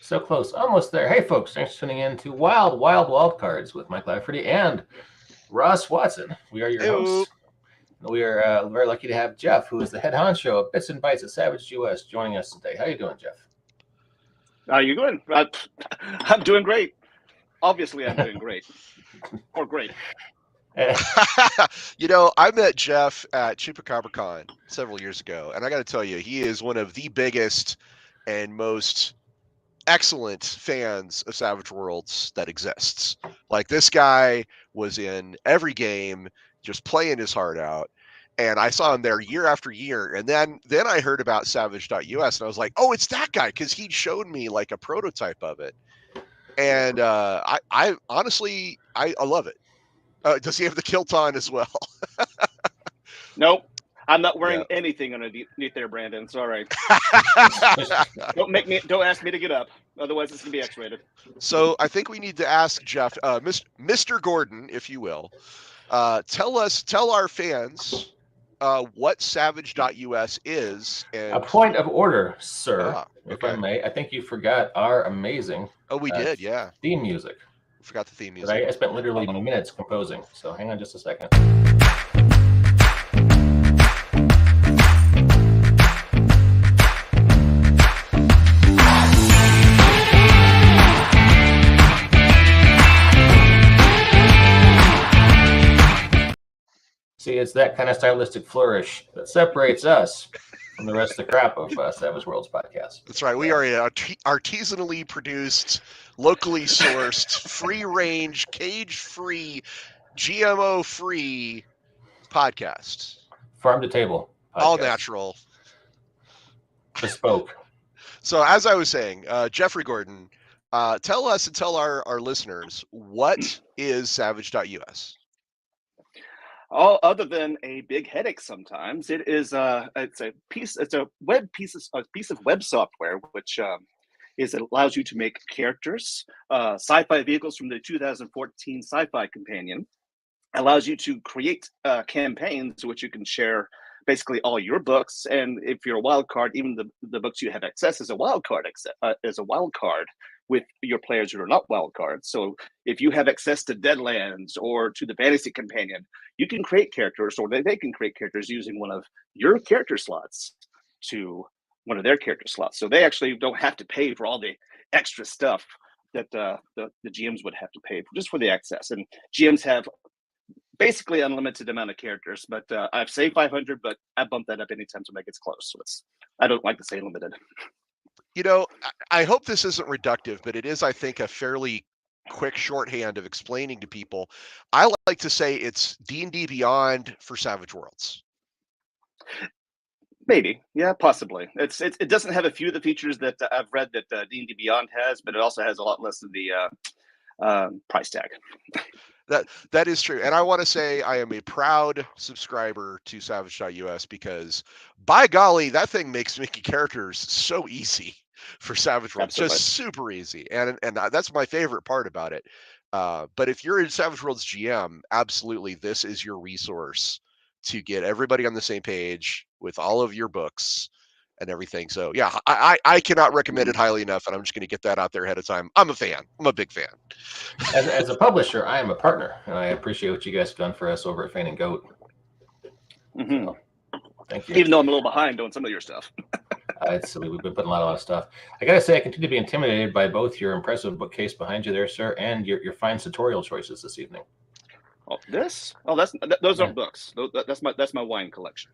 So close, almost there. Hey, folks, thanks for tuning in to Wildcards with Mike Lafferty and Ross Watson. We are your Ew. hosts. We are very lucky to have Jeff, who is the head honcho of Bits and Bytes at Savage US, joining us today. How you doing, Jeff? How you doing? I'm doing great. Obviously, I'm doing great. Or great. I met Jeff at ChupacabraCon several years ago, and I got to tell you, he is one of the biggest and most excellent fans of Savage Worlds that exists. Like, this guy was in every game, just playing his heart out. And I saw him there year after year. And then I heard about Savage.us, and I was like, oh, it's that guy, because he showed me like a prototype of it. And I honestly, I love it. Does he have the kilt on as well? Nope. I'm not wearing anything underneath there, Brandon. It's all right. Don't ask me to get up. Otherwise, it's gonna be X-rated. So I think we need to ask Jeff, Mr. Gordon, if you will, tell our fans what Savage.us is. And a point of order, sir, if I may. I think you forgot our amazing. Oh, we did, yeah. Theme music. Forgot the theme music. I spent literally minutes composing. So hang on just a second. See, it's that kind of stylistic flourish that separates us from the rest of the crap of Savage Worlds podcast. That's right. We are an artisanally produced, locally sourced, free-range, cage-free, GMO-free podcast. Farm to table podcast. All natural. Bespoke. So as I was saying, Jeffrey Gordon, tell us and tell our listeners, what is Savage.us? All other than a big headache sometimes, it's a piece of web software which allows you to make characters, sci-fi vehicles from the 2014 Sci-Fi Companion. Allows you to create campaigns which you can share basically all your books, and if you're a wild card, even the books you have access as a wild card with your players who are not wild cards. So if you have access to Deadlands or to the Fantasy Companion, you can create characters, or they can create characters using one of your character slots to one of their character slots. So they actually don't have to pay for all the extra stuff that the GMs would have to pay for just for the access. And GMs have basically unlimited amount of characters, but I've saved 500, but I bump that up anytime somebody gets close. So I don't like to say limited. I hope this isn't reductive, but it is, I think, a fairly quick shorthand of explaining to people. I like to say it's D&D Beyond for Savage Worlds. Maybe, yeah, possibly. It doesn't have a few of the features that I've read that D&D Beyond has, but it also has a lot less of the price tag. That is true. And I want to say I am a proud subscriber to Savage.us because, by golly, that thing makes making characters so easy for Savage Worlds. Absolutely. Just super easy. And that's my favorite part about it. But if you're in Savage Worlds GM, absolutely, this is your resource to get everybody on the same page with all of your books and everything. So yeah, I cannot recommend it highly enough, and I'm just going to get that out there ahead of time. I'm a fan. I'm a big fan. As a publisher, I am a partner, and I appreciate what you guys have done for us over at Fan and Goat. Mm-hmm. So, thank you. Even though I'm a little behind on some of your stuff. It's silly. We've been putting a lot of stuff. I got to say, I continue to be intimidated by both your impressive bookcase behind you there, sir, and your fine tutorial choices this evening. Oh, this? Oh, those aren't books. That's my wine collection.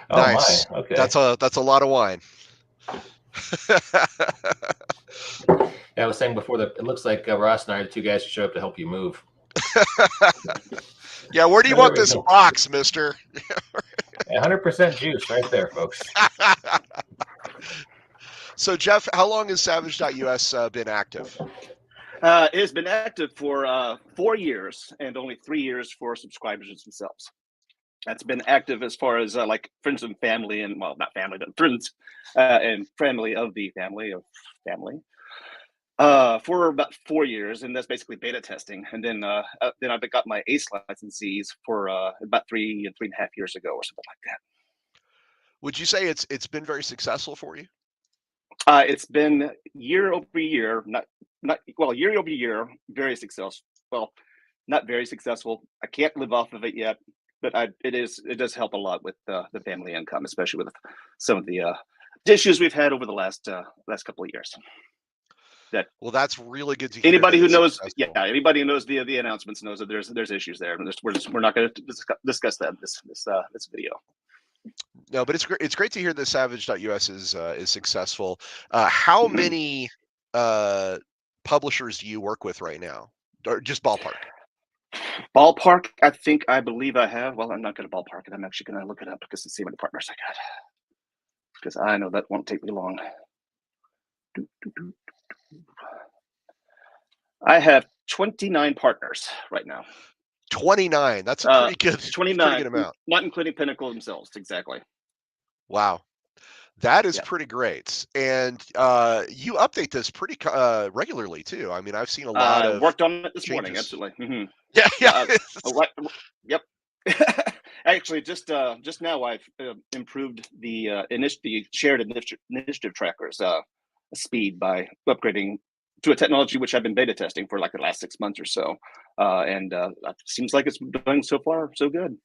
Oh, nice. My. Okay. That's a lot of wine. Yeah, I was saying before that it looks like Ross and I are the two guys who show up to help you move. Yeah, where do you want this box, mister? 100% juice right there, folks. So, Jeff, how long has Savage.us been active? It has been active for 4 years, and only 3 years for subscribers themselves. That's been active as far as like friends and family, and well, not family, but friends and family of the family of family for about 4 years, and that's basically beta testing. And then I got my ACE licensees for about 3.5 years ago or something like that. Would you say it's been very successful for you? It's been year over year, year over year, very successful. Well, not very successful. I can't live off of it yet, but it does help a lot with the family income, especially with some of the issues we've had over the last couple of years. Well, that's really good to hear. Anybody who knows, successful. anybody who knows the announcements knows that there's issues there, and we're not going to discuss that in this video. No, but it's great to hear that Savage.us is successful. How many publishers do you work with right now, or just ballpark? Ballpark, I believe I have. Well, I'm not going to ballpark it. I'm actually going to look it up because to see how many partners I got, because I know that won't take me long. I have 29 partners right now. 29. That's a pretty good. 29, pretty good amount. Not including Pinnacle themselves. Exactly. Wow. That is pretty great. And you update this pretty regularly too. I mean, I've seen a lot of worked on it this changes. morning. Absolutely. Mm-hmm. Yeah. Yep. Actually, just now I've improved the shared initiative trackers speed by upgrading to a technology which I've been beta testing for like the last 6 months or so, and it seems like it's doing so far so good.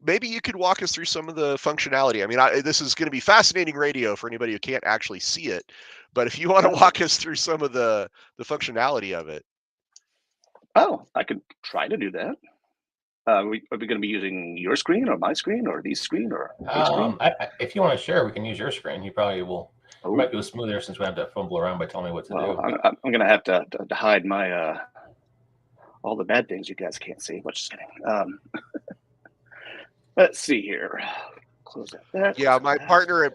Maybe you could walk us through some of the functionality. I mean, this is going to be fascinating radio for anybody who can't actually see it, but if you want to walk us through some of the functionality of it. Oh, I could try to do that. Are we going to be using your screen or my screen or the screen or screen? If you want to share, we can use your screen. You probably will. It might go smoother since we have to fumble around by telling me what to do. I'm going to have to hide my all the bad things you guys can't see. Just kidding. Let's see here. Close that. Yeah, my partner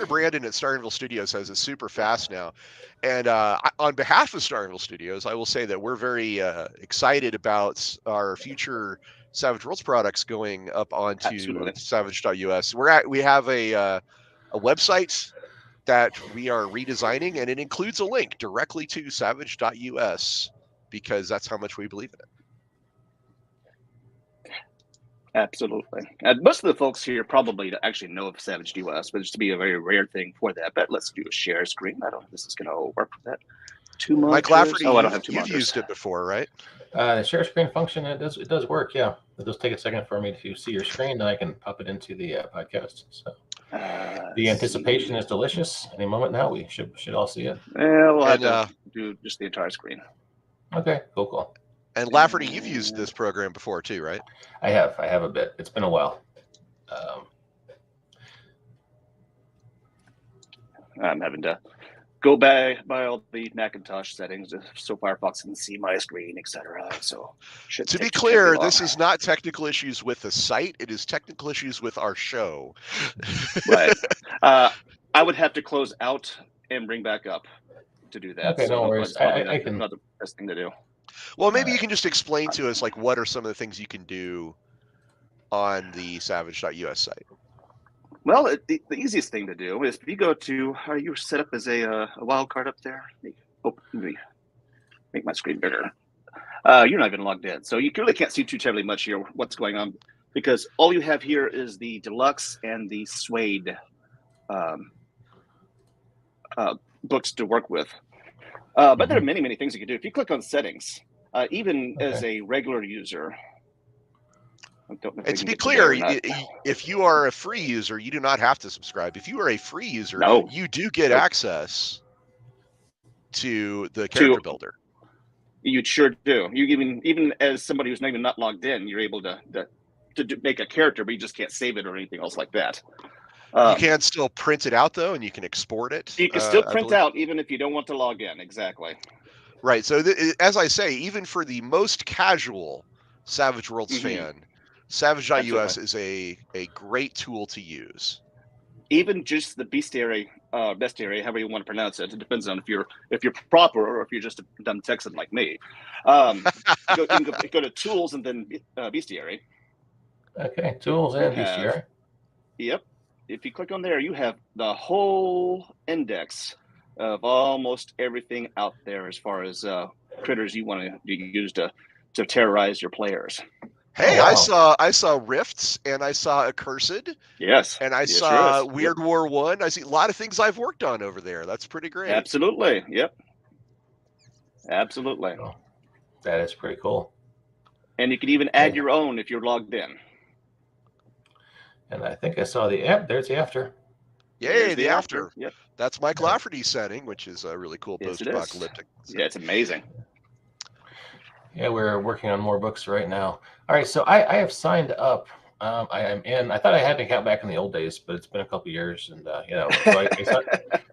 Brandon at Starville Studios says it's super fast now, and on behalf of Starville Studios, I will say that we're very excited about our future Savage Worlds products going up onto Savage.us. We have a website that we are redesigning, and it includes a link directly to Savage.us because that's how much we believe in it. Absolutely. Most of the folks here probably actually know of Savage.us, but it's to be a very rare thing for that. But let's do a share screen. I don't know if this is going to work with that. Two monitors. Mike Lafferty, I don't have two you've monitors. used it before, right? The share screen function, it does work. Yeah, it does take a second for me to see your screen, then I can pop it into the podcast. So the anticipation is delicious. Any moment now, we should all see it. Yeah, we'll have to do just the entire screen. Okay, cool. And Lafferty, you've used this program before too, right? I have a bit. It's been a while. I'm having to go by all the Macintosh settings so Firefox can see my screen, etc. So to be clear, this is not technical issues with the site. It is technical issues with our show. Right. I would have to close out and bring back up to do that. Okay, no worries. I can. Not the best thing to do. Well, maybe you can just explain to us, like, what are some of the things you can do on the Savage.us site? Well, the easiest thing to do is if you go to, you were set up as a wildcard up there. Let me make my screen bigger. You're not even logged in, so you really can't see too terribly much here what's going on, because all you have here is the deluxe and the suede books to work with. But there are many things you can do. If you click on settings, even as a regular user. And to be clear, if you are a free user, you do not have to subscribe. If you are a free user, you do get access to the character builder. You sure do. You even as somebody who's not logged in, you're able to make a character, but you just can't save it or anything else like that. You can still print it out though, and you can export it. You can still print out even if you don't want to log in. Exactly. Right. So as I say, even for the most casual Savage Worlds fan, Savage.us is a great tool to use. Even just the bestiary, however you want to pronounce it. It depends on if you're proper or if you're just a dumb Texan like me. Go to tools and then bestiary. Okay, tools and bestiary. Yep. If you click on there, you have the whole index of almost everything out there as far as critters you want to use to terrorize your players. Hey, Oh, wow. I saw Rifts, and I saw Accursed, Yes. and I Yes, saw sure is. Weird War 1. I see a lot of things I've worked on over there. That's pretty great. Absolutely. Yep. Absolutely. Oh, that is pretty cool. And you can even add Yeah. your own if you're logged in. And I think I saw the app. There's the after. Yay, There's the after. Yep. That's Mike Yeah. Lafferty's setting, which is a really cool Yes, it is. post-apocalyptic setting. Yeah, it's amazing. Yeah, we're working on more books right now. All right, so I have signed up. I am in. I thought I had an account back in the old days, but it's been a couple years, and so I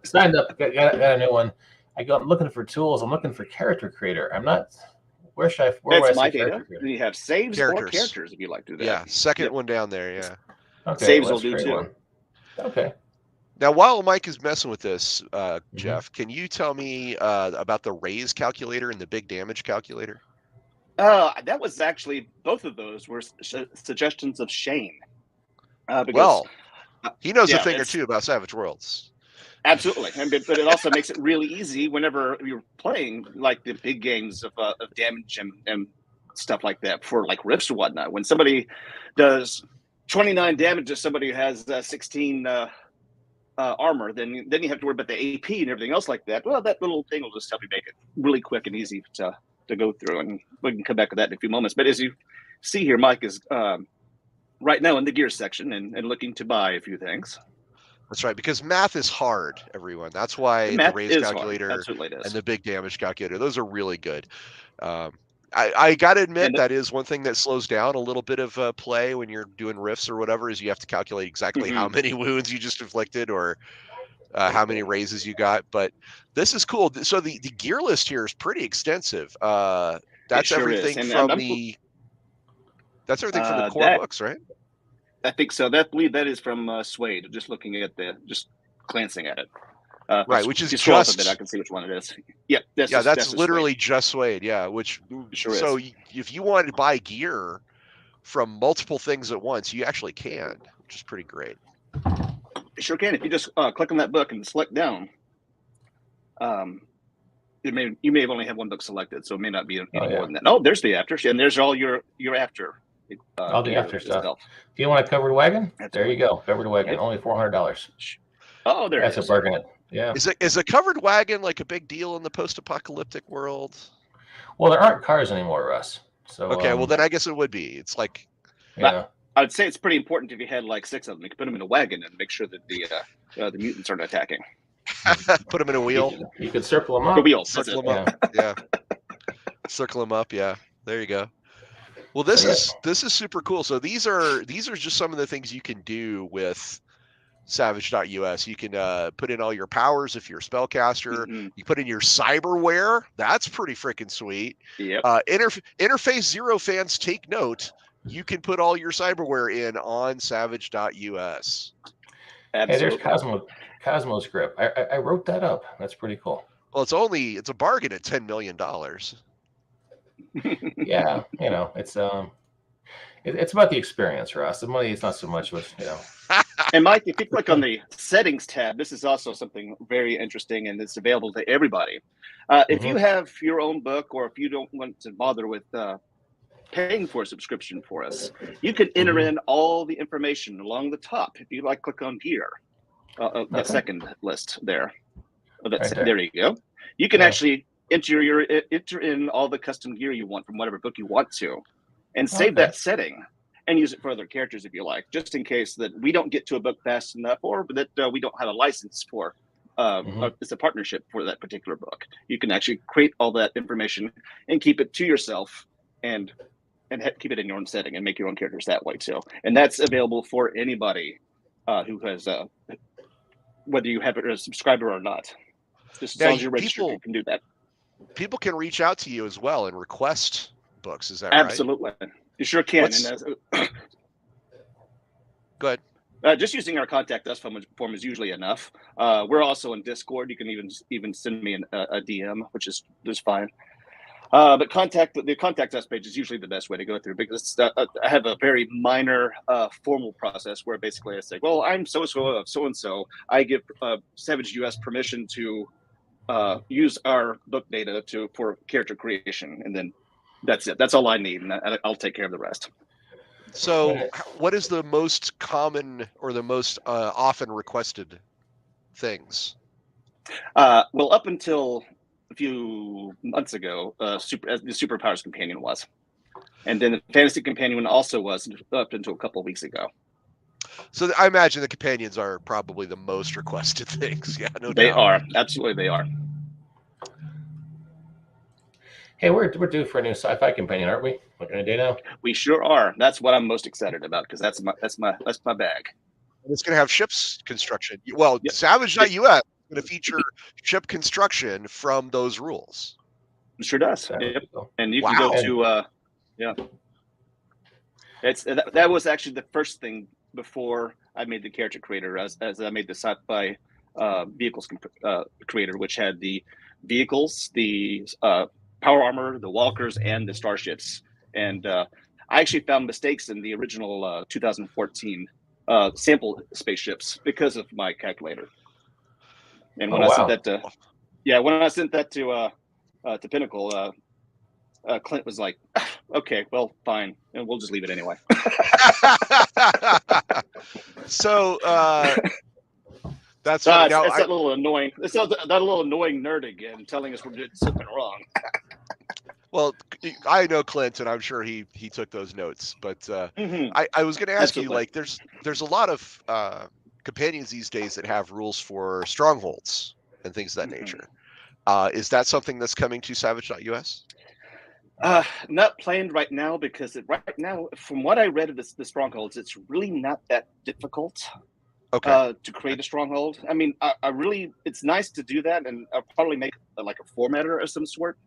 signed up. Got a new one. I'm looking for tools. I'm looking for character creator. I'm not. Where would I That's my see character data. creator? You have saves or characters if you like to do that. Yeah, second Yep. one down there. Yeah. Okay, Saves well, will that's a do great too. one. Okay. Now, while Mike is messing with this, Jeff, can you tell me about the raise calculator and the big damage calculator? That was actually, both of those were suggestions of Shane. Well, he knows a thing or it's- two about Savage Worlds. Absolutely, but it also makes it really easy whenever you're playing like the big games of damage and stuff like that for like rips or whatnot. When somebody does 29 damage to somebody who has 16 armor, then you have to worry about the AP and everything else like that. Well, that little thing will just help you make it really quick and easy to go through, and we can come back to that in a few moments. But as you see here, Mike is right now in the gear section and looking to buy a few things. That's right, because math is hard, everyone. That's why the raise calculator and the big damage calculator, those are really good. I got to admit, that is one thing that slows down a little bit of play when you're doing rifts or whatever, is you have to calculate exactly how many wounds you just inflicted or how many raises you got. But this is cool. So the gear list here is pretty extensive. That's everything from the core books, right? I think so. I believe that is from Suede. Just looking at just glancing at it. Right, which is just a bit, I can see which one it is. Yep, that's literally just Suede. Yeah, which so if you wanted to buy gear from multiple things at once, you actually can, which is pretty great. You sure can. If you just click on that book and select down, you may have only have one book selected, so it may not be any more than that. Oh, there's the after, and there's all your after. All the after stuff. Do you want a covered wagon? There you go, covered wagon. Yep. Only $400. Oh, that's a bargain. Yeah. Is a covered wagon like a big deal in the post-apocalyptic world? Well, there aren't cars anymore, Russ. So okay, well then I guess it would be. It's like, yeah. I'd say it's pretty important if you had like 6 of them. You could put them in a wagon and make sure that the mutants aren't attacking. Put them in a wheel. You could circle them up. The wheel. Circle them up. Yeah. Circle them up. Yeah. There you go. Well, this is super cool. So these are just some of the things you can do with Savage.us. You can put in all your powers if you're a spellcaster. You put in your cyberware. That's pretty freaking sweet. Yep. Interface Zero fans, take note. You can put all your cyberware in on Savage.us. Hey, there's Cosmos Grip. I wrote that up. That's pretty cool. Well, it's a bargain at $10 million. Yeah, it's about the experience, Ross. The money is not so much with And Mike, if you click on the settings tab, this is also something very interesting, and it's available to everybody. If you have your own book, or if you don't want to bother with paying for a subscription for us, you can enter in all the information along the top. If you click on gear, that second list there. There you go. You can actually enter in all the custom gear you want from whatever book you want to, and save that setting and use it for other characters if you like, just in case that we don't get to a book fast enough, or that we don't have a license for. It's a partnership for that particular book. You can actually create all that information and keep it to yourself, and keep it in your own setting and make your own characters that way too. And that's available for anybody who has whether you have it as a subscriber or not. Just as long as you're registered, you can do that. People can reach out to you as well and request books. Is that Absolutely. right? You sure can. Go ahead. Just using our contact us form is usually enough. We're also in Discord. You can even send me a DM, which is fine. But the contact us page is usually the best way to go through, because I have a very minor formal process where basically I say, well, I'm so-and-so of so-and-so. I give Savage US permission to use our book data for character creation, and then that's it. That's all I need, and I'll take care of the rest. So, what is the most common or the most often requested things? Well, up until a few months ago, the Superpowers Companion was. And then the Fantasy Companion also was up until a couple of weeks ago. So I imagine the companions are probably the most requested things. Yeah, no doubt. They are. Absolutely, they are. Hey, we're due for a new sci-fi companion, aren't we? What can I do now? We sure are. That's what I'm most excited about because that's my bag. And it's going to have ships construction. Well, Yep. Savage.us is going to feature ship construction from those rules. It sure does. Yep. And you can go to that was actually the first thing before I made the character creator, as I made the sci-fi vehicles creator, which had the vehicles, the power armor, the walkers, and the starships. And I actually found mistakes in the original 2014 sample spaceships because of my calculator. And when I sent that to Pinnacle, Clint was like, "Okay, well, fine, and we'll just leave it anyway." So that's that little annoying. It's that little annoying nerd again, telling us we're doing something wrong. Well, I know Clint, and I'm sure he took those notes. But I was going to ask you, like, there's a lot of companions these days that have rules for strongholds and things of that nature. Is that something that's coming to Savage.us? Not planned right now because right now, from what I read of the strongholds, it's really not that difficult. To create a stronghold. I mean, I really, it's nice to do that, and I'll probably make like a formatter of some sort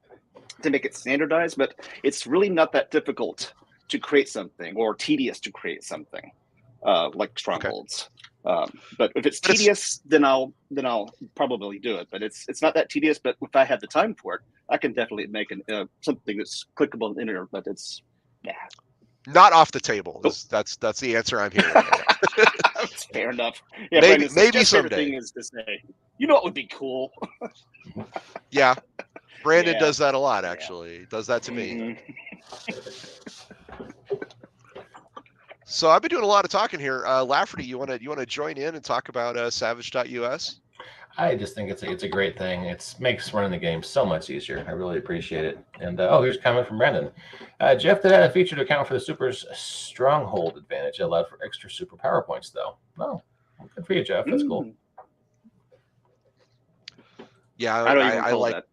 to make it standardized, but it's really not that difficult to create something or tedious to create something like strongholds. But if it's tedious, then I'll probably do it. But it's not that tedious. But if I have the time for it, I can definitely make something that's clickable in there. But it's not off the table. That's the answer I'm hearing. That's fair enough. Yeah, maybe someday. Thing is to say, you know what would be cool? Yeah, Brandon does that a lot. Actually, does that to me. So I've been doing a lot of talking here. Lafferty, you want to join in and talk about Savage.us? I just think it's a great thing. It makes running the game so much easier. I really appreciate it. And here's a comment from Brandon. Jeff did add a feature to account for the Super's stronghold advantage. It allowed for extra super power points, though. Oh, good for you, Jeff. That's cool. Yeah, I like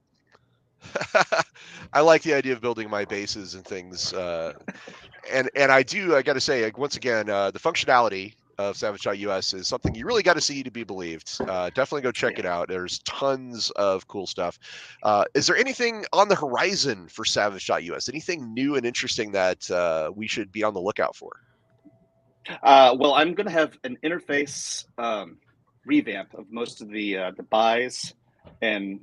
that. I like the idea of building my bases and things. And I got to say, like, once again, the functionality of Savage.us is something you really got to see to be believed. Definitely go check it out. There's tons of cool stuff. Is there anything on the horizon for Savage.us? Anything new and interesting that we should be on the lookout for? Well, I'm going to have an interface revamp of most of the buys and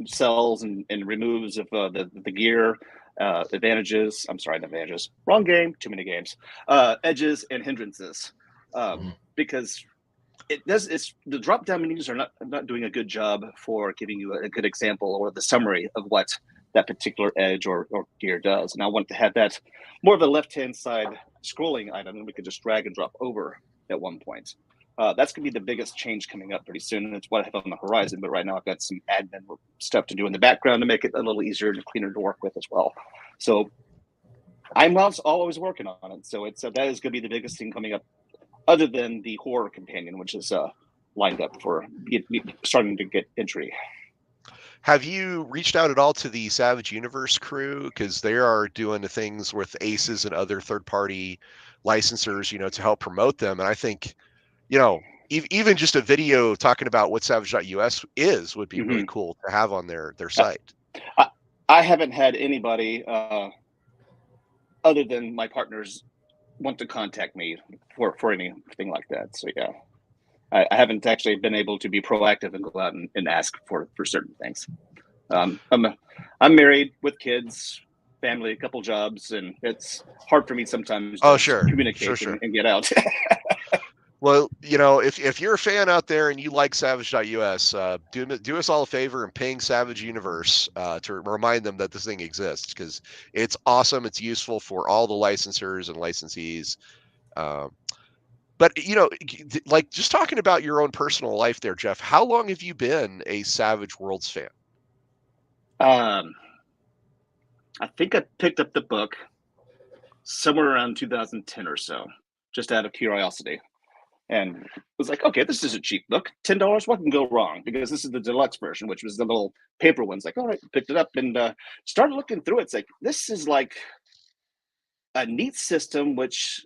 sells and removes of the gear. Advantages. I'm sorry, not advantages. Wrong game. Too many games. Edges and hindrances. Because it's the drop down menus are not doing a good job for giving you a good example or the summary of what that particular edge or gear does. And I want to have that more of a left hand side scrolling item that we could just drag and drop over at one point. That's going to be the biggest change coming up pretty soon, and it's what I have on the horizon. But right now, I've got some admin stuff to do in the background to make it a little easier and cleaner to work with as well. So I'm always working on it. So that is going to be the biggest thing coming up, other than the horror companion, which is lined up for starting to get entry. Have you reached out at all to the Savage Universe crew? Because they are doing the things with Aces and other third-party licensors, to help promote them. And I think, even just a video talking about what Savage.us is would be really cool to have on their site. I haven't had anybody other than my partners want to contact me for anything like that. So yeah, I haven't actually been able to be proactive and go out and ask for certain things. I'm married with kids, family, a couple jobs, and it's hard for me sometimes to communicate and get out. Well, if you're a fan out there and you like Savage.us, do us all a favor and ping Savage Universe to remind them that this thing exists, because it's awesome. It's useful for all the licensors and licensees. But like, just talking about your own personal life there, Jeff, how long have you been a Savage Worlds fan? I think I picked up the book somewhere around 2010 or so, just out of curiosity. And was like, okay, this is a cheap book. $10, what can go wrong? Because this is the deluxe version, which was the little paper ones. Like, all right, picked it up and started looking through it. It's like, this is like a neat system which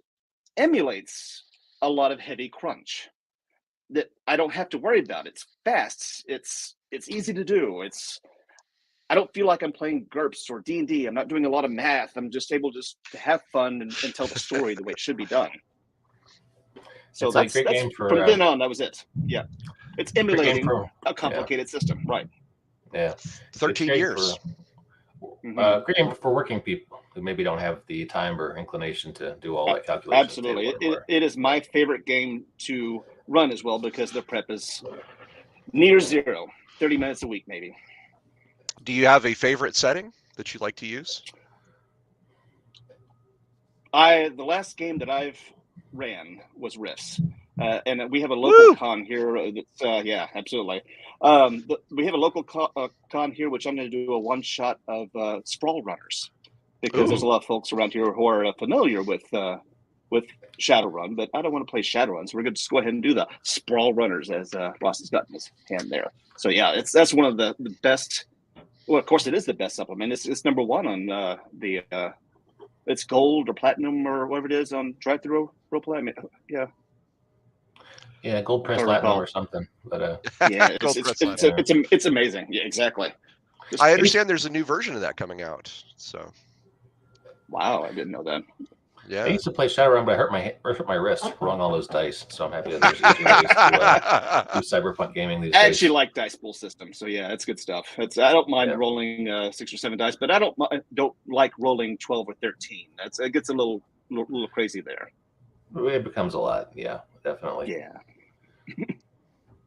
emulates a lot of heavy crunch that I don't have to worry about. It's fast. It's easy to do. I don't feel like I'm playing GURPS or D&D. I'm not doing a lot of math. I'm just able to have fun and tell the story the way it should be done. So that's game for, from then on, that was it. Yeah. It's emulating a complicated system. Right. Yeah. 13 years. Great game for working people who maybe don't have the time or inclination to do all that calculation. Absolutely. It is my favorite game to run as well, because the prep is near zero, 30 minutes a week, maybe. Do you have a favorite setting that you like to use? The last game that I've ran was Rifts, and we have a local con here. Yeah, absolutely. We have a local con here, which I'm going to do a one shot of Sprawl Runners, because there's a lot of folks around here who are familiar with Shadowrun, but I don't want to play Shadowrun, so we're going to just go ahead and do the Sprawl Runners, as Ross has got in his hand there. So yeah, that's one of the best. Well, of course, it is the best supplement. It's number one on it's gold or platinum or whatever it is on drive-through roleplay. I mean, yeah, gold press platinum or something. But yeah, it's amazing. Yeah, exactly. I understand there's a new version of that coming out. So, wow, I didn't know that. Yeah, I used to play Shadowrun, but I hurt my wrist rolling all those dice. So I'm happy that there's easier ways to do cyberpunk gaming these days. I actually like dice pool system, so yeah, it's good stuff. I don't mind rolling 6 or 7 dice, but I don't like rolling 12 or 13. It gets a little crazy there. It becomes a lot, yeah, definitely. Yeah.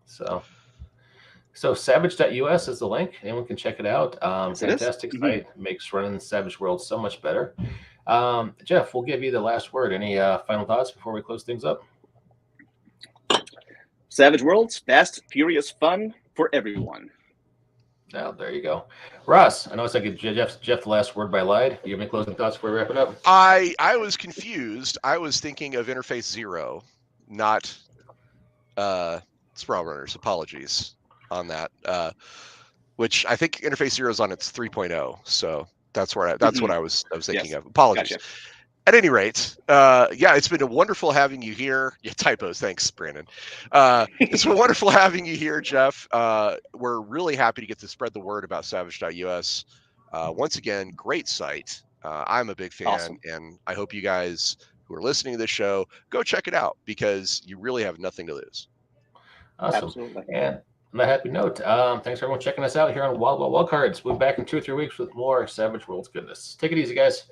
So savage.us is the link. Anyone can check it out. Fantastic site. Makes running Savage World so much better. Jeff, we'll give you the last word. Any final thoughts before we close things up? Savage Worlds, fast, furious fun for everyone. Now, there you go. Ross, I know it's like Jeff the last word, but I lied. Do you have any closing thoughts before we wrap it up? I was confused. I was thinking of Interface 0, not Sprawl Runners. Apologies on that. Which I think Interface 0 is on its 3.0. So that's what I was thinking of. Apologies. Gotcha. At any rate, it's been wonderful having you here. Yeah, typos. Thanks, Brandon. It's been wonderful having you here, Jeff. We're really happy to get to spread the word about Savage.us. Once again, great site. I'm a big fan, awesome. And I hope you guys who are listening to this show go check it out, because you really have nothing to lose. Awesome. Absolutely. And on that happy note, thanks for everyone checking us out here on Wildcards. We'll be back in 2 or 3 weeks with more Savage Worlds goodness. Take it easy, guys.